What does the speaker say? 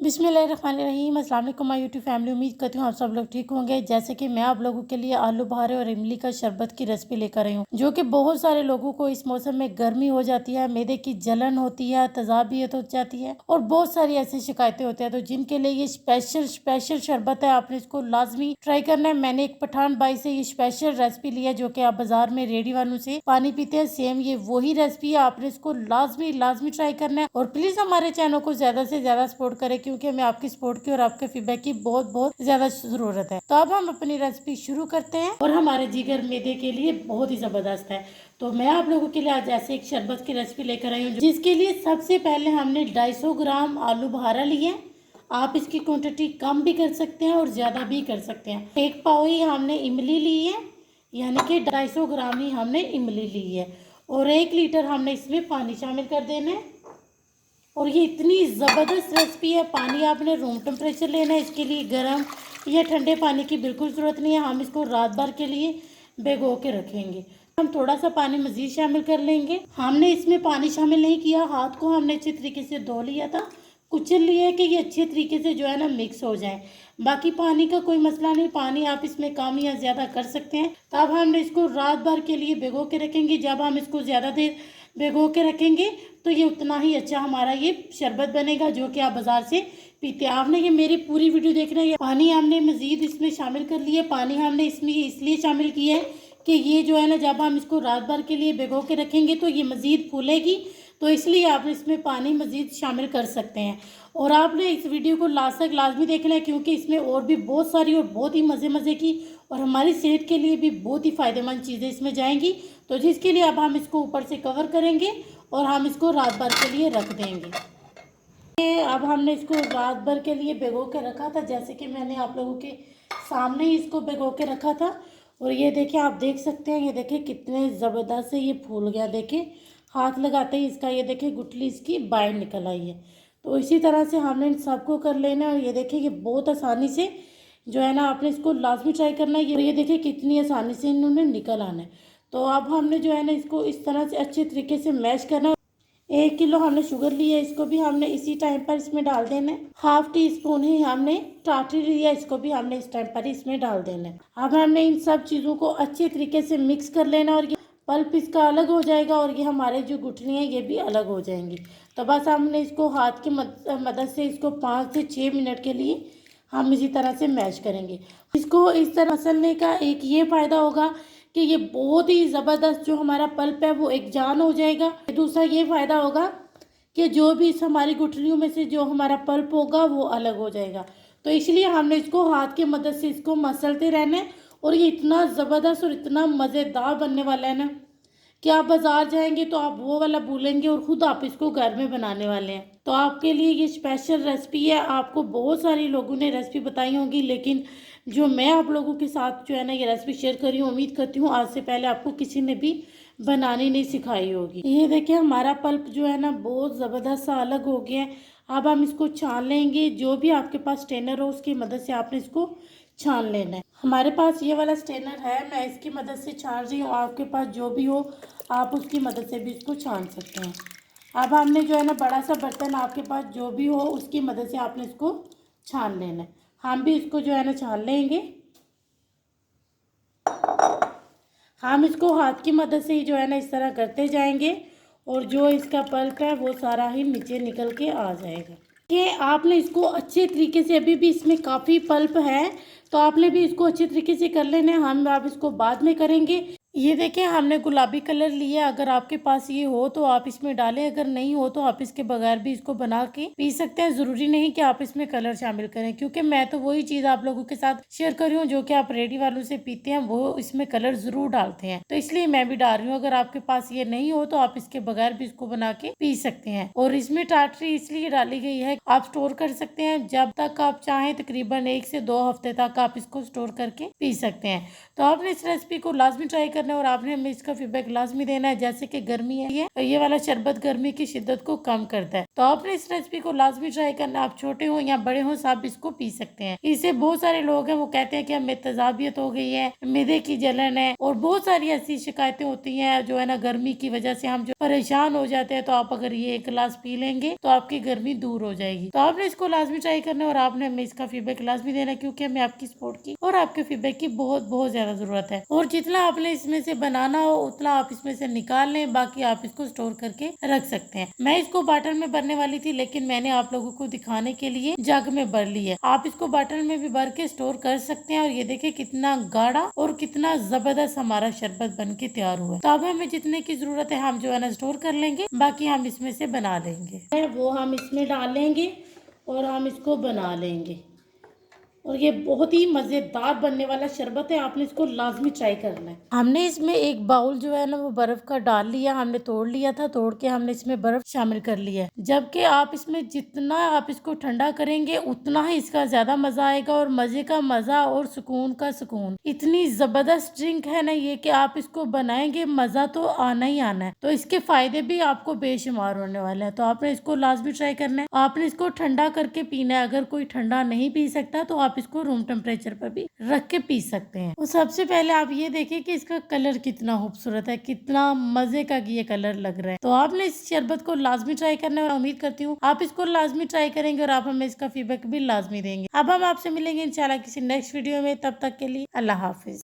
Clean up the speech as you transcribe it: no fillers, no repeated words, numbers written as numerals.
बिस्मिल्लाहिर्रहमानिर्रहीम। अस्सलाम वालेकुम माय यूट्यूब फैमिली। उम्मीद करती हूँ आप सब लोग ठीक होंगे। जैसे कि मैं आप लोगों के लिए आलू बहारे और इमली का शरबत की रेसिपी लेकर आई हूँ, जो कि बहुत सारे लोगों को इस मौसम में गर्मी हो जाती है, मैदे की जलन होती है, तेजाबियत हो जाती है और बहुत सारी ऐसी शिकायतें होती है। तो जिनके लिए ये स्पेशल शरबत है, आपने इसको लाजमी ट्राई करना है। मैंने एक पठान भाई से ये स्पेशल रेसिपी ली है, जो कि आप बाजार में रेडी वालों से पानी पीते हैं, सेम ये वही रेसिपी है। आपने इसको लाजमी ट्राई करना है और प्लीज हमारे चैनल को ज्यादा से ज्यादा सपोर्ट करें, क्योंकि हमें आपकी सपोर्ट की और आपके फीडबैक की बहुत ज्यादा जरूरत है। तो अब हम अपनी रेसिपी शुरू करते हैं और हमारे जिगर मैदे के लिए बहुत ही जबरदस्त है। तो मैं आप लोगों के लिए आज ऐसे एक शरबत की रेसिपी लेकर आई हूँ, जिसके लिए सबसे पहले हमने 250 ग्राम आलू बहारा लिए। आप इसकी क्वांटिटी कम भी कर सकते हैं और ज्यादा भी कर सकते हैं। एक पाव ही हमने इमली ली है, यानी कि 250 ग्राम ही हमने इमली ली है और 1 लीटर हमने इसमें पानी शामिल कर देना है। और ये इतनी ज़बरदस्त रेसिपी है। पानी आपने रूम टेम्परेचर लेना है, इसके लिए गर्म या ठंडे पानी की बिल्कुल ज़रूरत नहीं है। हम इसको रात भर के लिए भिगो के रखेंगे। हम थोड़ा सा पानी मज़ीद शामिल कर लेंगे। हमने इसमें पानी शामिल नहीं किया, हाथ को हमने अच्छे तरीके से धो लिया था, कुचल लिया है कि ये अच्छे तरीके से जो है ना मिक्स हो जाए। बाकी पानी का कोई मसला नहीं, पानी आप इसमें कम या ज़्यादा कर सकते हैं। तब हमने इसको रात भर के लिए भिगो के रखेंगे। जब हम इसको ज़्यादा देर भिगो के रखेंगे तो ये उतना ही अच्छा हमारा ये शरबत बनेगा, जो कि आप बाजार से पीते हैं। आपने ये मेरी पूरी वीडियो देखना है। पानी हमने मज़ीद इसमें शामिल कर लिया। पानी हमने इसमें इसलिए शामिल किया है कि ये जो है ना, जब हम इसको रात भर के लिए भिगो के रखेंगे तो ये मज़ीद फूलेगी, तो इसलिए आप इसमें पानी मज़ीद शामिल कर सकते हैं। और आपने इस वीडियो को लास्ट तक लाजमी देखना है, क्योंकि इसमें और भी बहुत सारी और बहुत ही मज़े की और हमारी सेहत के लिए भी बहुत ही फ़ायदेमंद चीज़ें इसमें जाएंगी। तो जिसके लिए अब हम इसको ऊपर से कवर करेंगे और हम इसको रात भर के लिए रख देंगे। अब हमने इसको रात भर के लिए भिगो के रखा था, जैसे कि मैंने आप लोगों के सामने ही इसको भिगो के रखा था। और ये देखिए, आप देख सकते हैं, ये देखिए कितने ज़बरदस्त से ये फूल गया। देखिए हाथ लगाते ही इसका ये देखिए गुठली इसकी बाहर निकल आई है। तो इसी तरह से हमने इन सबको कर लेना है। और ये देखिए ये बहुत आसानी से जो है ना, आपने इसको लाजमी ट्राई करना है। ये देखिए कितनी आसानी से इन्होंने निकल आना है। तो अब हमने जो है ना, इसको इस तरह से अच्छे तरीके से मैश करना है। 1 किलो हमने शुगर ली है, इसको भी हमने इसी टाइम पर इसमें डाल देना है। ½ टी स्पून ही हमने टाटरी लिया, इसको भी हमने इस टाइम पर इसमें डाल देना है। अब हमने इन सब चीज़ों को अच्छे तरीके से मिक्स कर लेना और ये पल्प इसका अलग हो जाएगा और ये हमारे जो गुठलियाँ हैं ये भी अलग हो जाएंगी। तो बस हमने इसको हाथ की मदद से इसको 5 से 6 मिनट के लिए हम इसी तरह से मैश करेंगे। इसको इस तरह मसलने का एक ये फ़ायदा होगा कि ये बहुत ही ज़बरदस्त जो हमारा पल्प है वो एक जान हो जाएगा। दूसरा ये फ़ायदा होगा कि जो भी इस हमारी गुठलियों में से जो हमारा पल्प होगा वो अलग हो जाएगा। तो इसलिए हमने इसको हाथ की मदद से इसको मसलते रहना है। और ये इतना ज़बरदस्त और इतना मज़ेदार बनने वाला है ना, कि आप बाजार जाएंगे तो आप वो वाला भूलेंगे और ख़ुद आप इसको घर में बनाने वाले हैं। तो आपके लिए ये स्पेशल रेसिपी है। आपको बहुत सारे लोगों ने रेसिपी बताई होंगी, लेकिन जो मैं आप लोगों के साथ जो है ना ये रेसिपी शेयर करी हूँ, उम्मीद करती हूँ आज से पहले आपको किसी ने भी बनानी नहीं सिखाई होगी। ये देखिए हमारा पल्प जो है ना बहुत ज़बरदस्त सा अलग हो गया है। अब हम इसको छान लेंगे। जो भी आपके पास स्ट्रेनर हो उसकी मदद से आपने इसको छान लेना है। हमारे पास ये वाला स्ट्रेनर है, मैं इसकी मदद से छान रही हूँ। आपके पास जो भी हो आप उसकी मदद से भी इसको छान सकते हैं। अब हमने जो है ना बड़ा सा बर्तन, आपके पास जो भी हो उसकी मदद से आपने इसको छान लेना है। हम भी इसको जो है ना छान लेंगे। हम इसको हाथ की मदद से ही जो है ना इस तरह करते जाएंगे और जो इसका पल्प है वो सारा ही नीचे निकल के आ जाएगा। कि आपने इसको अच्छे तरीके से, अभी भी इसमें काफ़ी पल्प है तो आपने भी इसको अच्छे तरीके से कर लेना है। हम आप इसको बाद में करेंगे। ये देखिए हमने गुलाबी कलर लिया, अगर आपके पास ये हो तो आप इसमें डालें, अगर नहीं हो तो आप इसके बगैर भी इसको बना के पी सकते हैं। ज़रूरी नहीं कि आप इसमें कलर शामिल करें, क्योंकि मैं तो वही चीज़ आप लोगों के साथ शेयर कर रही हूँ जो कि आप रेडी वालों से पीते हैं, वो इसमें कलर ज़रूर डालते हैं, तो इसलिए मैं भी डाल रही हूँ। अगर आपके पास ये नहीं हो तो आप इसके बगैर भी इसको बना के पी सकते हैं। और इसमें टाटरी इसलिए डाली गई है, आप स्टोर कर सकते हैं जब तक आप चाहें, तकरीबन 1 से 2 हफ्ते तक आप इसको स्टोर करके पी सकते हैं। तो आपने इस रेसिपी को लाजमी ट्राई करना करना है और आपने हमें इसका फीडबैक लाजमी देना है। जैसे कि गर्मी है ये वाला शरबत गर्मी की शिद्दत को कम करता है, तो आपने इस रेसिपी को लाजमी ट्राई करना। आप छोटे हो या बड़े हो, सब इसको पी सकते हैं। इससे बहुत सारे लोग हैं वो कहते हैं कि हमें तेजाबियत हो गई है, मैदे की जलन है और बहुत सारी ऐसी शिकायतें होती हैं जो है ना गर्मी की वजह से हम जो परेशान हो जाते हैं। तो आप अगर ये एक गिलास पी लेंगे तो आपकी गर्मी दूर हो जाएगी। तो आपने इसको लाजमी ट्राई करना है और आपने हमें इसका फीडबैक लाजमी देना, क्योंकि हमें आपकी सपोर्ट की और आपके फीडबैक की बहुत बहुत ज्यादा जरूरत है। और जितना आपने इसमें से बनाना हो उतना आप इसमें से निकाल लें, बाकी आप इसको स्टोर करके रख सकते हैं। मैं इसको बाटल में भरने वाली थी, लेकिन मैंने आप लोगों को दिखाने के लिए जग में भर ली है। आप इसको बाटल में भी भर के स्टोर कर सकते हैं। और ये देखिए कितना गाढ़ा और कितना जबरदस्त हमारा शरबत बन के तैयार हुआ है। तो अब हमें जितने की जरूरत है हम जो है ना स्टोर कर लेंगे, बाकी हम इसमें से बना लेंगे। वो हम इसमें डालेंगे और हम इसको बना लेंगे। और ये बहुत ही मज़ेदार बनने वाला शरबत है, आपने इसको लाजमी ट्राई करना है। हमने इसमें एक बाउल जो है ना वो बर्फ का डाल लिया, हमने तोड़ लिया था, तोड़ के हमने इसमें बर्फ शामिल कर लिया है। जबकि आप इसमें जितना आप इसको ठंडा करेंगे उतना ही इसका ज्यादा मजा आएगा और मजे का मजा और सुकून का सुकून। इतनी जबरदस्त ड्रिंक है ना ये कि आप इसको बनाएंगे मजा तो आना ही आना है। तो इसके फायदे भी आपको बेशुमार होने वाले हैं। तो आपने इसको लाजमी ट्राई करना है। आपने इसको ठंडा करके पीना है। अगर कोई ठंडा नहीं पी सकता तो आप इसको रूम टेम्परेचर पर भी रख के पी सकते हैं। और सबसे पहले आप ये देखिए कि इसका कलर कितना खूबसूरत है, कितना मजे का ये कलर लग रहा है। तो आपने इस शरबत को लाजमी ट्राई करना है और उम्मीद करती हूँ आप इसको लाजमी ट्राई करेंगे और आप हमें इसका फीडबैक भी लाजमी देंगे। अब हम आपसे मिलेंगे इंशाल्लाह किसी नेक्स्ट वीडियो में। तब तक के लिए अल्लाह हाफिज।